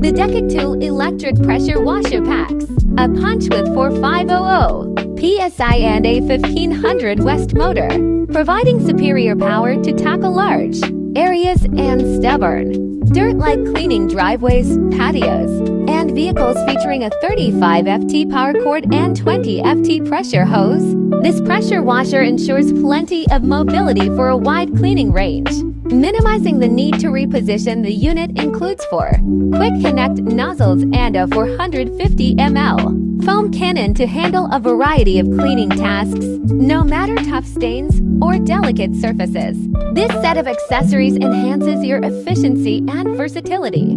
The Dgivovo electric pressure washer packs a punch with 4500 psi and a 1500 West motor, providing superior power to tackle large areas and stubborn dirt-like cleaning driveways, patios, and vehicles featuring a 35 ft power cord and 20 ft pressure hose. This pressure washer ensures plenty of mobility for a wide cleaning range, minimizing the need to reposition. The unit includes 4 quick connect nozzles and a 450 ml foam cannon to handle a variety of cleaning tasks, no matter tough stains or delicate surfaces. This set of accessories enhances your efficiency and versatility,